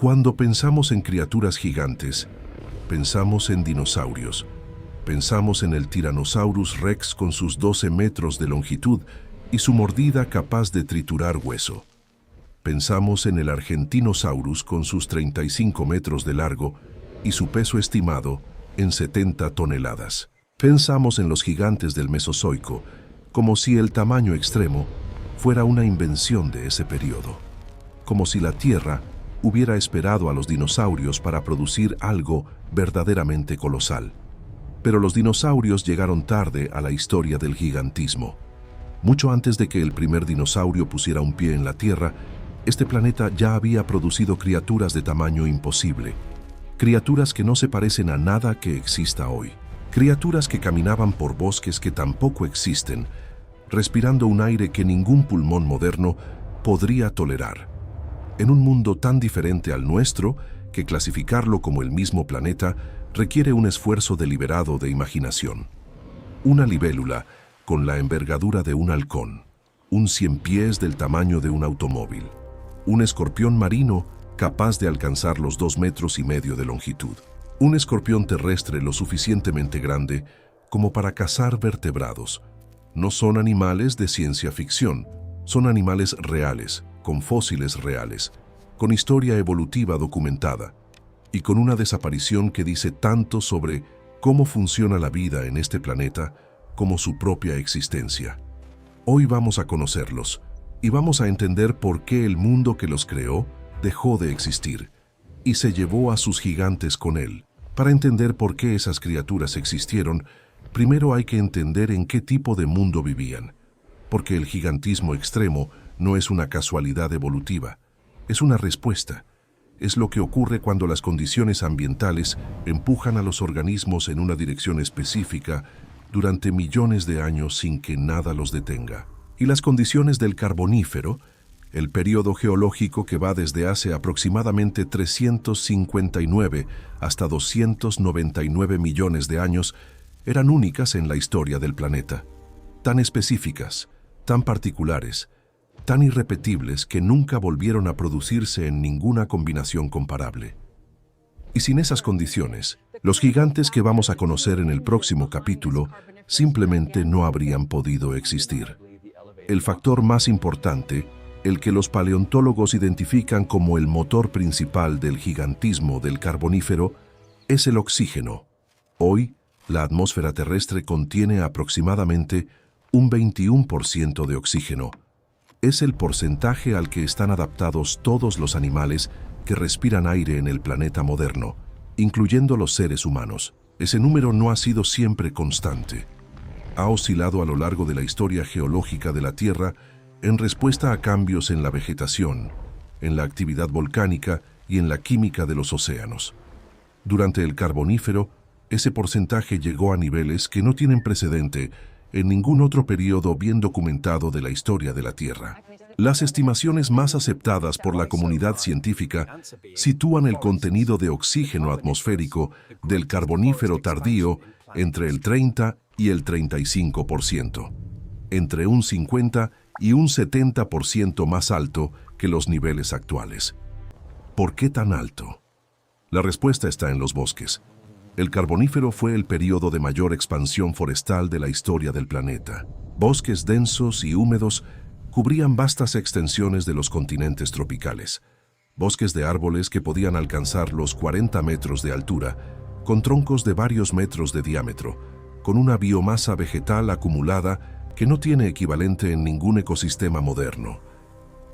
Cuando pensamos en criaturas gigantes, pensamos en dinosaurios. Pensamos en el Tyrannosaurus Rex con sus 12 metros de longitud y su mordida capaz de triturar hueso. Pensamos en el Argentinosaurus con sus 35 metros de largo y su peso estimado en 70 toneladas. Pensamos en los gigantes del Mesozoico, como si el tamaño extremo fuera una invención de ese periodo. Como si la Tierra hubiera esperado a los dinosaurios para producir algo verdaderamente colosal. Pero los dinosaurios llegaron tarde a la historia del gigantismo. Mucho antes de que el primer dinosaurio pusiera un pie en la Tierra, este planeta ya había producido criaturas de tamaño imposible. Criaturas que no se parecen a nada que exista hoy. Criaturas que caminaban por bosques que tampoco existen, respirando un aire que ningún pulmón moderno podría tolerar. En un mundo tan diferente al nuestro, que clasificarlo como el mismo planeta requiere un esfuerzo deliberado de imaginación. Una libélula con la envergadura de un halcón, un ciempiés del tamaño de un automóvil, un escorpión marino capaz de alcanzar los 2,5 metros de longitud, un escorpión terrestre lo suficientemente grande como para cazar vertebrados. No son animales de ciencia ficción, son animales reales, con fósiles reales, con historia evolutiva documentada y con una desaparición que dice tanto sobre cómo funciona la vida en este planeta como su propia existencia. Hoy vamos a conocerlos y vamos a entender por qué el mundo que los creó dejó de existir y se llevó a sus gigantes con él. Para entender por qué esas criaturas existieron, primero hay que entender en qué tipo de mundo vivían, porque el gigantismo extremo no es una casualidad evolutiva, es una respuesta. Es lo que ocurre cuando las condiciones ambientales empujan a los organismos en una dirección específica durante millones de años sin que nada los detenga. Y las condiciones del Carbonífero, el periodo geológico que va desde hace aproximadamente 359 hasta 299 millones de años, eran únicas en la historia del planeta, tan específicas, tan particulares, tan irrepetibles que nunca volvieron a producirse en ninguna combinación comparable. Y sin esas condiciones, los gigantes que vamos a conocer en el próximo capítulo simplemente no habrían podido existir. El factor más importante, el que los paleontólogos identifican como el motor principal del gigantismo del Carbonífero, es el oxígeno. Hoy, la atmósfera terrestre contiene aproximadamente un 21% de oxígeno. Es el porcentaje al que están adaptados todos los animales que respiran aire en el planeta moderno, incluyendo los seres humanos. Ese número no ha sido siempre constante. Ha oscilado a lo largo de la historia geológica de la Tierra en respuesta a cambios en la vegetación, en la actividad volcánica y en la química de los océanos. Durante el Carbonífero, ese porcentaje llegó a niveles que no tienen precedente en ningún otro periodo bien documentado de la historia de la Tierra. Las estimaciones más aceptadas por la comunidad científica sitúan el contenido de oxígeno atmosférico del Carbonífero tardío entre el 30 y el 35%, entre un 50 y un 70% más alto que los niveles actuales. ¿Por qué tan alto? La respuesta está en los bosques. El Carbonífero fue el periodo de mayor expansión forestal de la historia del planeta. Bosques densos y húmedos cubrían vastas extensiones de los continentes tropicales. Bosques de árboles que podían alcanzar los 40 metros de altura, con troncos de varios metros de diámetro, con una biomasa vegetal acumulada que no tiene equivalente en ningún ecosistema moderno.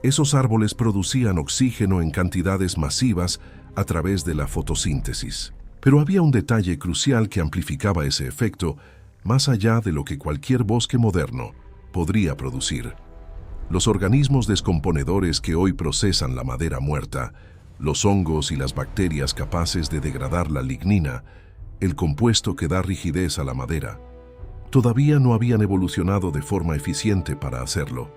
Esos árboles producían oxígeno en cantidades masivas a través de la fotosíntesis. Pero había un detalle crucial que amplificaba ese efecto más allá de lo que cualquier bosque moderno podría producir. Los organismos descomponedores que hoy procesan la madera muerta, los hongos y las bacterias capaces de degradar la lignina, el compuesto que da rigidez a la madera, todavía no habían evolucionado de forma eficiente para hacerlo.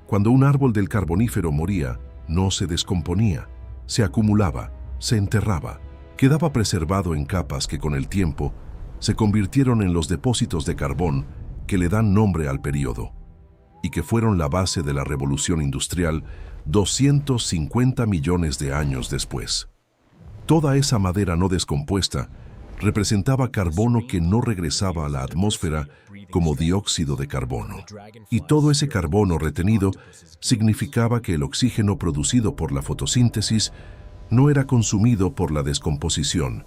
Cuando un árbol del Carbonífero moría, no se descomponía, se acumulaba, se enterraba, quedaba preservado en capas que con el tiempo se convirtieron en los depósitos de carbón que le dan nombre al periodo. y que fueron la base de la revolución industrial 250 millones de años después. Toda esa madera no descompuesta representaba carbono que no regresaba a la atmósfera como dióxido de carbono. Y todo ese carbono retenido significaba que el oxígeno producido por la fotosíntesis no era consumido por la descomposición.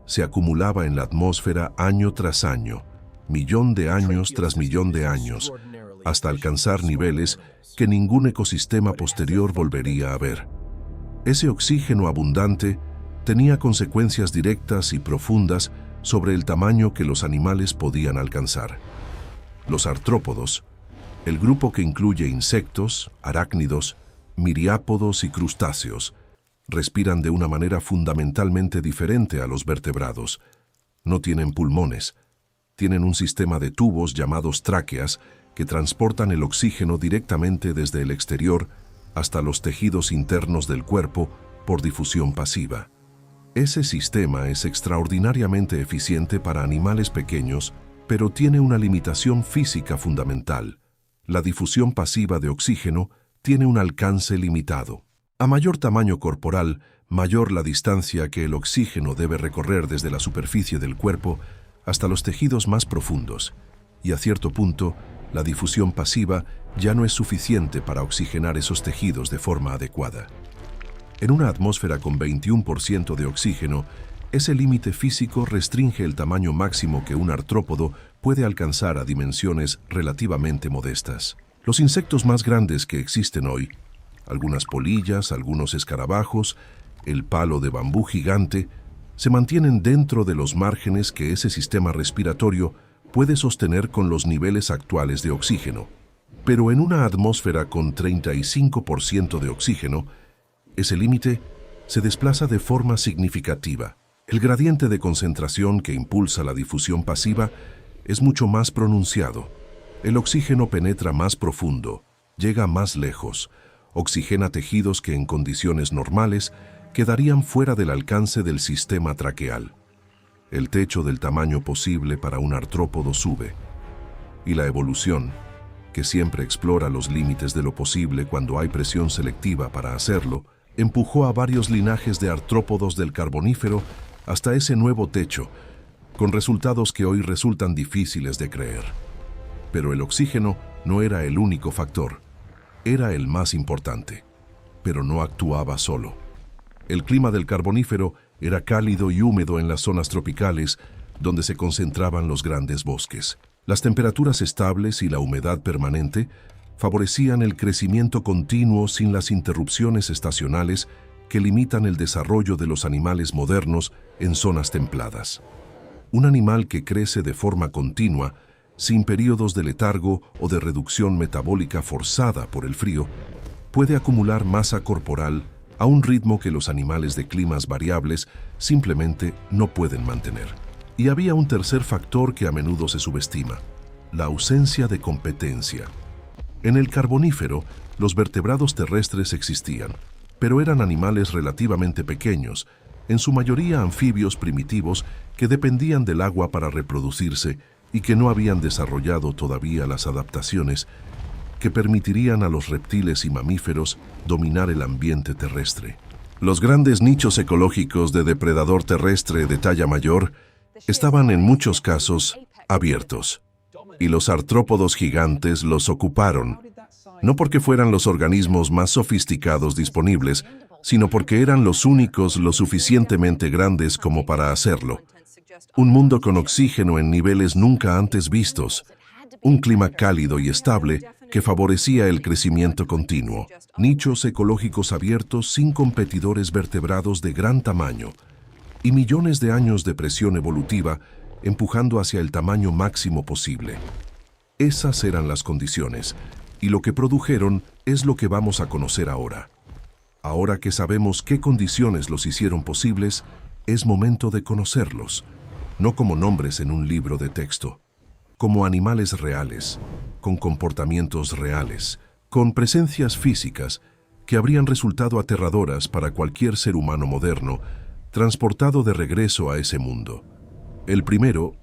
Se acumulaba en la atmósfera año tras año, millón de años tras millón de años, hasta alcanzar niveles que ningún ecosistema posterior volvería a ver. Ese oxígeno abundante tenía consecuencias directas y profundas sobre el tamaño que los animales podían alcanzar. Los artrópodos, el grupo que incluye insectos, arácnidos, miriápodos y crustáceos, respiran de una manera fundamentalmente diferente a los vertebrados. No tienen pulmones. Tienen un sistema de tubos llamados tráqueas que transportan el oxígeno directamente desde el exterior hasta los tejidos internos del cuerpo por difusión pasiva. Ese sistema es extraordinariamente eficiente para animales pequeños, pero tiene una limitación física fundamental. La difusión pasiva de oxígeno tiene un alcance limitado. A mayor tamaño corporal, mayor la distancia que el oxígeno debe recorrer desde la superficie del cuerpo hasta los tejidos más profundos, y a cierto punto, la difusión pasiva ya no es suficiente para oxigenar esos tejidos de forma adecuada. En una atmósfera con 21% de oxígeno, ese límite físico restringe el tamaño máximo que un artrópodo puede alcanzar a dimensiones relativamente modestas. Los insectos más grandes que existen hoy, algunas polillas, algunos escarabajos, el palo de bambú gigante, se mantienen dentro de los márgenes que ese sistema respiratorio puede sostener con los niveles actuales de oxígeno. Pero en una atmósfera con 35% de oxígeno, ese límite se desplaza de forma significativa. El gradiente de concentración que impulsa la difusión pasiva es mucho más pronunciado. El oxígeno penetra más profundo, llega más lejos, oxigena tejidos que en condiciones normales quedarían fuera del alcance del sistema traqueal. El techo del tamaño posible para un artrópodo sube, y la evolución, que siempre explora los límites de lo posible cuando hay presión selectiva para hacerlo, empujó a varios linajes de artrópodos del Carbonífero hasta ese nuevo techo, con resultados que hoy resultan difíciles de creer. Pero el oxígeno no era el único factor, era el más importante, pero no actuaba solo. El clima del Carbonífero era cálido y húmedo en las zonas tropicales, donde se concentraban los grandes bosques. Las temperaturas estables y la humedad permanente favorecían el crecimiento continuo sin las interrupciones estacionales que limitan el desarrollo de los animales modernos en zonas templadas. Un animal que crece de forma continua, sin periodos de letargo o de reducción metabólica forzada por el frío, puede acumular masa corporal a un ritmo que los animales de climas variables simplemente no pueden mantener. Y había un tercer factor que a menudo se subestima: la ausencia de competencia. En el Carbonífero, los vertebrados terrestres existían, pero eran animales relativamente pequeños, en su mayoría anfibios primitivos que dependían del agua para reproducirse y que no habían desarrollado todavía las adaptaciones que permitirían a los reptiles y mamíferos dominar el ambiente terrestre. Los grandes nichos ecológicos de depredador terrestre de talla mayor estaban en muchos casos abiertos, y los artrópodos gigantes los ocuparon, no porque fueran los organismos más sofisticados disponibles, sino porque eran los únicos lo suficientemente grandes como para hacerlo. Un mundo con oxígeno en niveles nunca antes vistos, un clima cálido y estable que favorecía el crecimiento continuo, nichos ecológicos abiertos sin competidores vertebrados de gran tamaño, y millones de años de presión evolutiva empujando hacia el tamaño máximo posible. Esas eran las condiciones, y lo que produjeron es lo que vamos a conocer ahora. Ahora que sabemos qué condiciones los hicieron posibles, es momento de conocerlos, no como nombres en un libro de texto, como animales reales, con comportamientos reales, con presencias físicas que habrían resultado aterradoras para cualquier ser humano moderno, transportado de regreso a ese mundo. El primero,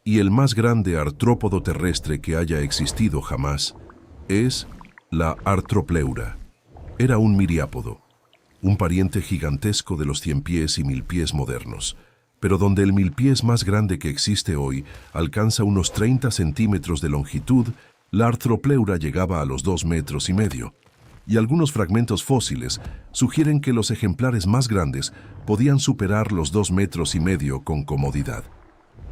y el más grande artrópodo terrestre que haya existido jamás, Es la Arthropleura. Era un miriápodo, un pariente gigantesco de los 100 pies y 1000 pies modernos, pero donde el 1000 pies más grande que existe hoy alcanza unos 30 centímetros de longitud, la Arthropleura llegaba a los 2,5 metros, y algunos fragmentos fósiles sugieren que los ejemplares más grandes podían superar los 2,5 metros con comodidad.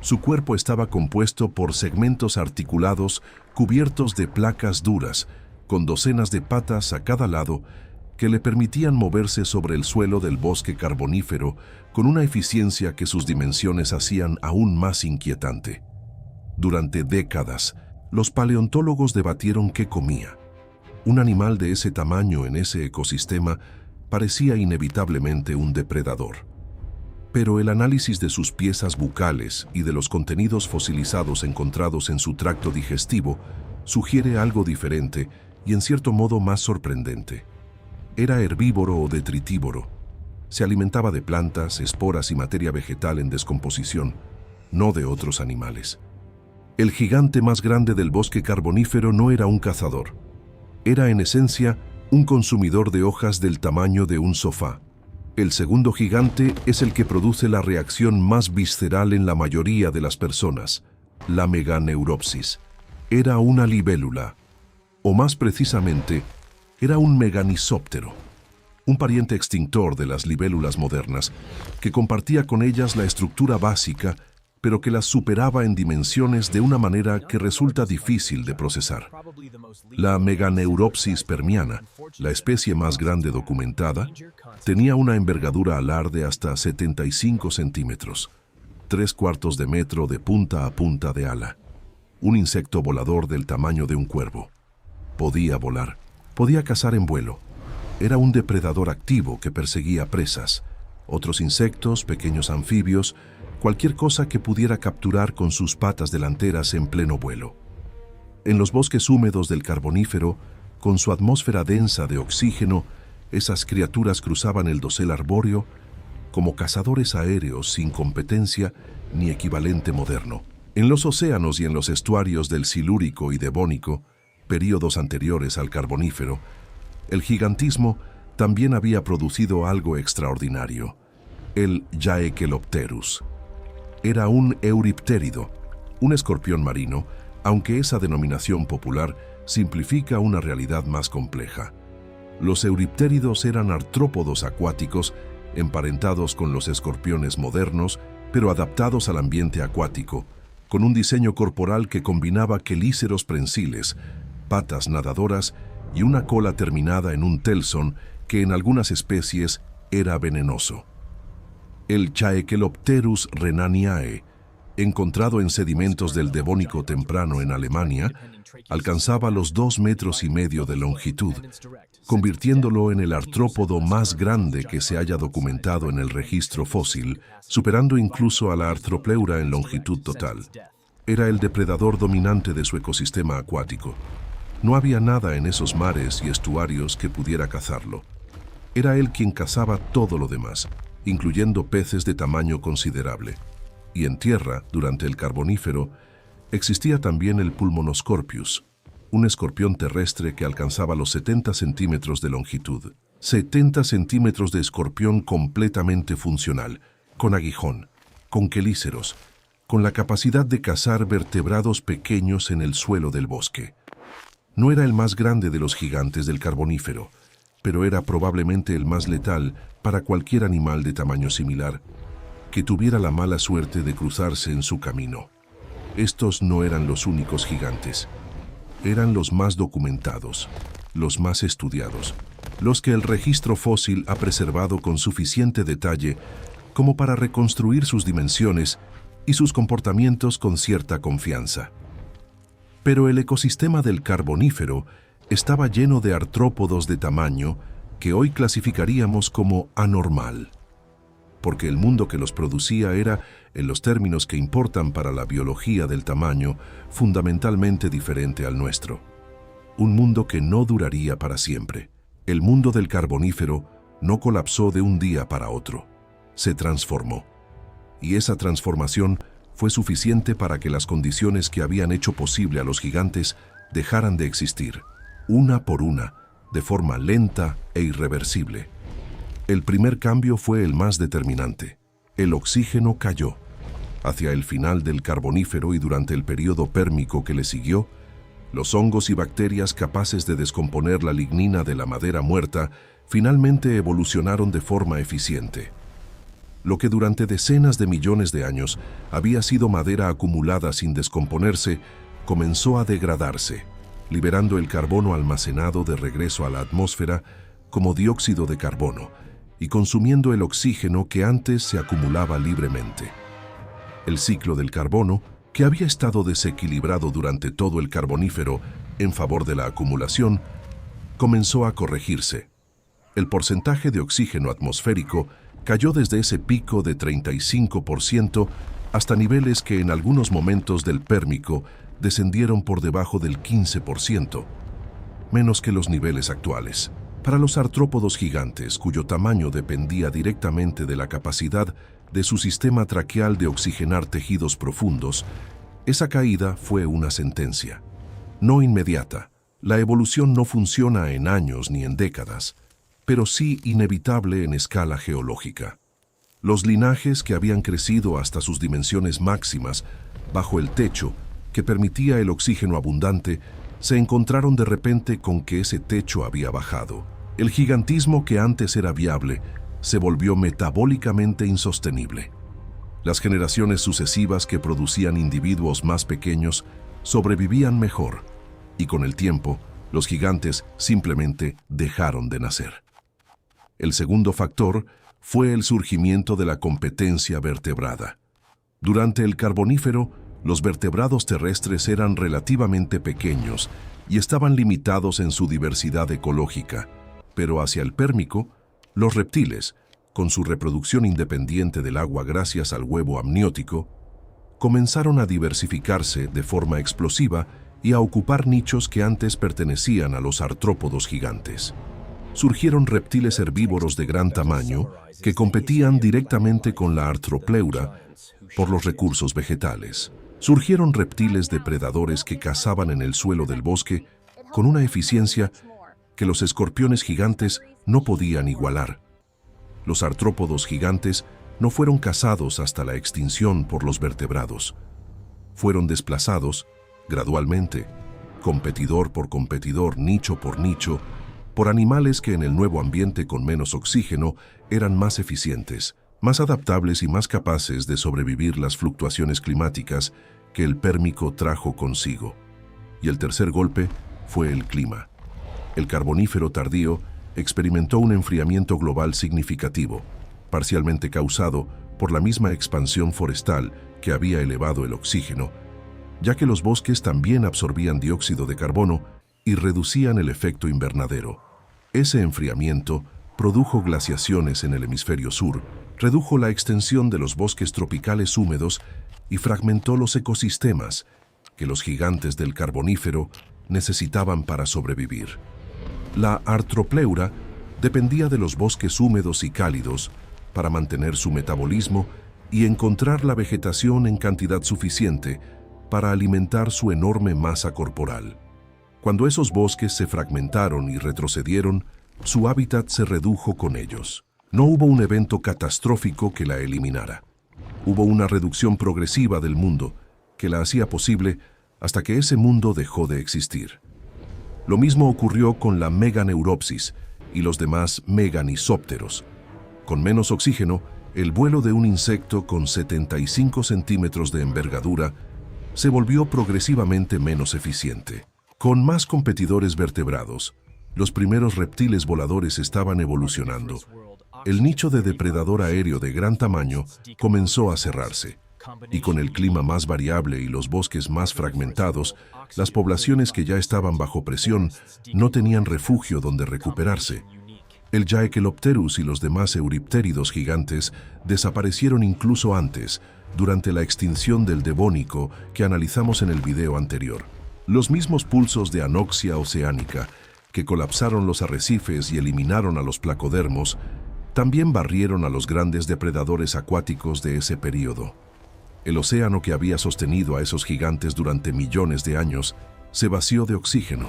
Su cuerpo estaba compuesto por segmentos articulados cubiertos de placas duras, con docenas de patas a cada lado que le permitían moverse sobre el suelo del bosque carbonífero con una eficiencia que sus dimensiones hacían aún más inquietante. Durante décadas, los paleontólogos debatieron qué comía. Un animal de ese tamaño en ese ecosistema parecía inevitablemente un depredador. Pero el análisis de sus piezas bucales y de los contenidos fosilizados encontrados en su tracto digestivo sugiere algo diferente y en cierto modo más sorprendente. Era herbívoro o detritívoro. Se alimentaba de plantas, esporas y materia vegetal en descomposición, no de otros animales. El gigante más grande del bosque carbonífero no era un cazador. Era en esencia un consumidor de hojas del tamaño de un sofá. El segundo gigante es el que produce la reacción más visceral en la mayoría de las personas, la Meganeuropsis. Era una libélula, o más precisamente, era un meganisóptero, un pariente extintor de las libélulas modernas, que compartía con ellas la estructura básica, pero que las superaba en dimensiones de una manera que resulta difícil de procesar. La Meganeuropsis permiana, la especie más grande documentada, tenía una envergadura alar de hasta 75 centímetros, 3/4 de metro de punta a punta de ala. Un insecto volador del tamaño de un cuervo. Podía volar, podía cazar en vuelo. Era un depredador activo que perseguía presas, otros insectos, pequeños anfibios, cualquier cosa que pudiera capturar con sus patas delanteras en pleno vuelo. En los bosques húmedos del Carbonífero, con su atmósfera densa de oxígeno, esas criaturas cruzaban el dosel arbóreo como cazadores aéreos sin competencia ni equivalente moderno. En los océanos y en los estuarios del Silúrico y Devónico, períodos anteriores al Carbonífero, el gigantismo también había producido algo extraordinario, el Jaekelopterus. Era un euriptérido, un escorpión marino, aunque esa denominación popular simplifica una realidad más compleja. Los euriptéridos eran artrópodos acuáticos emparentados con los escorpiones modernos, pero adaptados al ambiente acuático, con un diseño corporal que combinaba quelíceros prensiles, patas nadadoras y una cola terminada en un telson que en algunas especies era venenoso. El Jaekelopterus rhenaniae, encontrado en sedimentos del Devónico temprano en Alemania, alcanzaba los 2,5 metros de longitud, convirtiéndolo en el artrópodo más grande que se haya documentado en el registro fósil, superando incluso a la Arthropleura en longitud total. Era el depredador dominante de su ecosistema acuático. No había nada en esos mares y estuarios que pudiera cazarlo. Era él quien cazaba todo lo demás, incluyendo peces de tamaño considerable. Y en tierra, durante el Carbonífero, existía también el Pulmonoscorpius, un escorpión terrestre que alcanzaba los 70 centímetros de longitud. 70 centímetros de escorpión completamente funcional, con aguijón, con quelíceros, con la capacidad de cazar vertebrados pequeños en el suelo del bosque. No era el más grande de los gigantes del Carbonífero, pero era probablemente el más letal para cualquier animal de tamaño similar que tuviera la mala suerte de cruzarse en su camino. Estos no eran los únicos gigantes. Eran los más documentados, los más estudiados, los que el registro fósil ha preservado con suficiente detalle como para reconstruir sus dimensiones y sus comportamientos con cierta confianza. Pero el ecosistema del Carbonífero estaba lleno de artrópodos de tamaño que hoy clasificaríamos como anormal, porque el mundo que los producía era, en los términos que importan para la biología del tamaño, fundamentalmente diferente al nuestro. Un mundo que no duraría para siempre. El mundo del Carbonífero no colapsó de un día para otro. Se transformó. Y esa transformación fue suficiente para que las condiciones que habían hecho posible a los gigantes dejaran de existir. una por una, de forma lenta e irreversible. El primer cambio fue el más determinante. El oxígeno cayó. Hacia el final del Carbonífero y durante el período pérmico que le siguió, los hongos y bacterias capaces de descomponer la lignina de la madera muerta finalmente evolucionaron de forma eficiente. Lo que durante decenas de millones de años había sido madera acumulada sin descomponerse, comenzó a degradarse, liberando el carbono almacenado de regreso a la atmósfera como dióxido de carbono y consumiendo el oxígeno que antes se acumulaba libremente. El ciclo del carbono, que había estado desequilibrado durante todo el Carbonífero en favor de la acumulación, comenzó a corregirse. El porcentaje de oxígeno atmosférico cayó desde ese pico de 35% hasta niveles que en algunos momentos del Pérmico descendieron por debajo del 15%, menos que los niveles actuales. Para los artrópodos gigantes, cuyo tamaño dependía directamente de la capacidad de su sistema traqueal de oxigenar tejidos profundos, esa caída fue una sentencia. No inmediata. La evolución no funciona en años ni en décadas, pero sí inevitable en escala geológica. Los linajes que habían crecido hasta sus dimensiones máximas, bajo el techo que permitía el oxígeno abundante, se encontraron de repente con que ese techo había bajado. El gigantismo que antes era viable se volvió metabólicamente insostenible. Las generaciones sucesivas que producían individuos más pequeños sobrevivían mejor, y con el tiempo, los gigantes simplemente dejaron de nacer. El segundo factor fue el surgimiento de la competencia vertebrada. Durante el Carbonífero, los vertebrados terrestres eran relativamente pequeños y estaban limitados en su diversidad ecológica, pero hacia el Pérmico, los reptiles, con su reproducción independiente del agua gracias al huevo amniótico, comenzaron a diversificarse de forma explosiva y a ocupar nichos que antes pertenecían a los artrópodos gigantes. Surgieron reptiles herbívoros de gran tamaño que competían directamente con la artropleura por los recursos vegetales. Surgieron reptiles depredadores que cazaban en el suelo del bosque con una eficiencia que los escorpiones gigantes no podían igualar. Los artrópodos gigantes no fueron cazados hasta la extinción por los vertebrados. Fueron desplazados, gradualmente, competidor por competidor, nicho por nicho, por animales que en el nuevo ambiente con menos oxígeno eran más eficientes, más adaptables y más capaces de sobrevivir las fluctuaciones climáticas que el Pérmico trajo consigo. Y el tercer golpe fue el clima. El Carbonífero tardío experimentó un enfriamiento global significativo, parcialmente causado por la misma expansión forestal que había elevado el oxígeno, ya que los bosques también absorbían dióxido de carbono y reducían el efecto invernadero. Ese enfriamiento produjo glaciaciones en el hemisferio sur, redujo la extensión de los bosques tropicales húmedos y fragmentó los ecosistemas que los gigantes del Carbonífero necesitaban para sobrevivir. La artropleura dependía de los bosques húmedos y cálidos para mantener su metabolismo y encontrar la vegetación en cantidad suficiente para alimentar su enorme masa corporal. Cuando esos bosques se fragmentaron y retrocedieron, su hábitat se redujo con ellos. No hubo un evento catastrófico que la eliminara. Hubo una reducción progresiva del mundo que la hacía posible hasta que ese mundo dejó de existir. Lo mismo ocurrió con la meganeuropsis y los demás meganisópteros. Con menos oxígeno, el vuelo de un insecto con 75 centímetros de envergadura se volvió progresivamente menos eficiente. Con más competidores vertebrados, los primeros reptiles voladores estaban evolucionando. El nicho de depredador aéreo de gran tamaño comenzó a cerrarse, y con el clima más variable y los bosques más fragmentados, las poblaciones que ya estaban bajo presión no tenían refugio donde recuperarse. El Jaekelopterus y los demás euriptéridos gigantes desaparecieron incluso antes, durante la extinción del Devónico que analizamos en el video anterior. Los mismos pulsos de anoxia oceánica que colapsaron los arrecifes y eliminaron a los placodermos, también barrieron a los grandes depredadores acuáticos de ese período. El océano que había sostenido a esos gigantes durante millones de años se vació de oxígeno,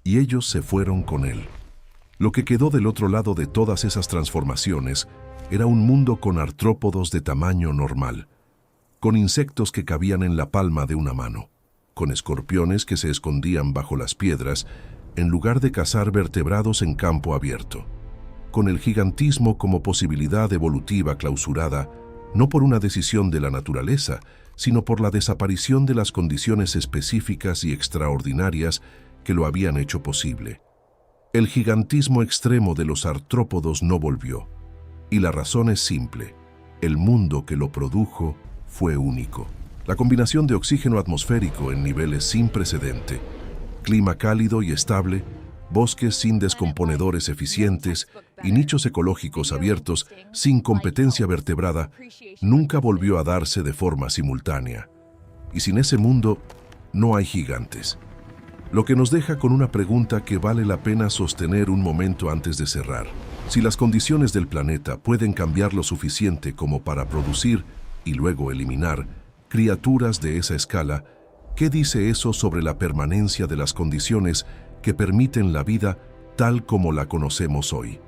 y ellos se fueron con él. Lo que quedó del otro lado de todas esas transformaciones era un mundo con artrópodos de tamaño normal, con insectos que cabían en la palma de una mano, con escorpiones que se escondían bajo las piedras en lugar de cazar vertebrados en campo abierto, con el gigantismo como posibilidad evolutiva clausurada no por una decisión de la naturaleza, sino por la desaparición de las condiciones específicas y extraordinarias que lo habían hecho posible. El gigantismo extremo de los artrópodos no volvió, y la razón es simple: el mundo que lo produjo fue único. La combinación de oxígeno atmosférico en niveles sin precedente, clima cálido y estable, bosques sin descomponedores eficientes y nichos ecológicos abiertos sin competencia vertebrada, nunca volvió a darse de forma simultánea. Y sin ese mundo, no hay gigantes. Lo que nos deja con una pregunta que vale la pena sostener un momento antes de cerrar. Si las condiciones del planeta pueden cambiar lo suficiente como para producir y luego eliminar criaturas de esa escala, ¿qué dice eso sobre la permanencia de las condiciones que permiten la vida tal como la conocemos hoy?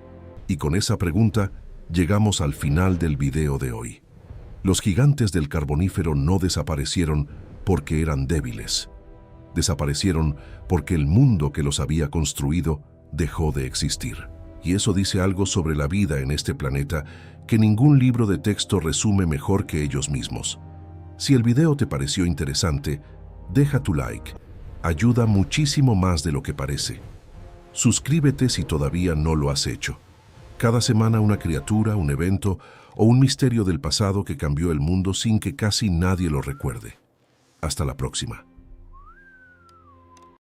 Y con esa pregunta llegamos al final del video de hoy. Los gigantes del Carbonífero no desaparecieron porque eran débiles. Desaparecieron porque el mundo que los había construido dejó de existir. Y eso dice algo sobre la vida en este planeta que ningún libro de texto resume mejor que ellos mismos. Si el video te pareció interesante, deja tu like. Ayuda muchísimo más de lo que parece. Suscríbete si todavía no lo has hecho. Cada semana una criatura, un evento o un misterio del pasado que cambió el mundo sin que casi nadie lo recuerde. Hasta la próxima.